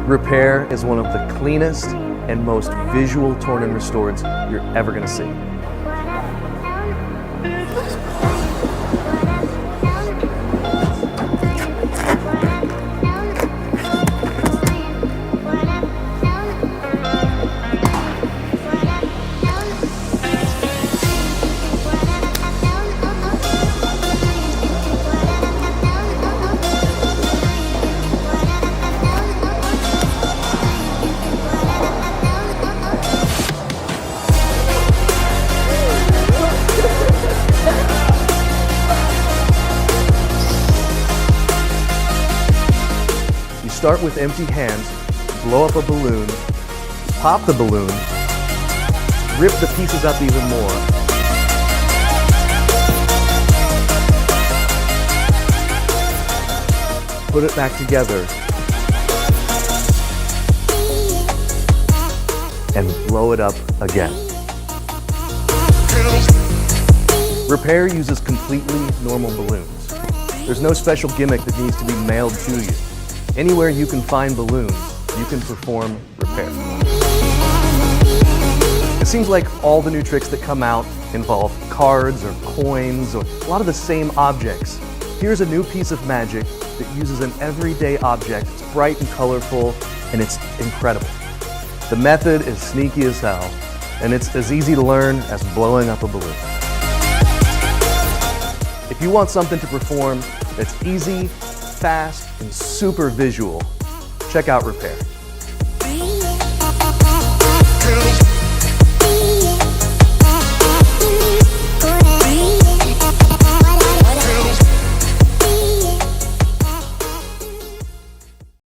repAIR is one of the cleanest and most visual torn and restoreds you're ever going to see. Start with empty hands, blow up a balloon, pop the balloon, rip the pieces up even more. Put it back together and blow it up again. repAIR uses completely normal balloons. There's no special gimmick that needs to be mailed to you. Anywhere you can find balloons, you can perform repAIR. It seems like all the new tricks that come out involve cards or coins or a lot of the same objects. Here's a new piece of magic that uses an everyday object. It's bright and colorful, and it's incredible. The method is sneaky as hell, and it's as easy to learn as blowing up a balloon. If you want something to perform that's easy, fast, and super visual, check out repAIR.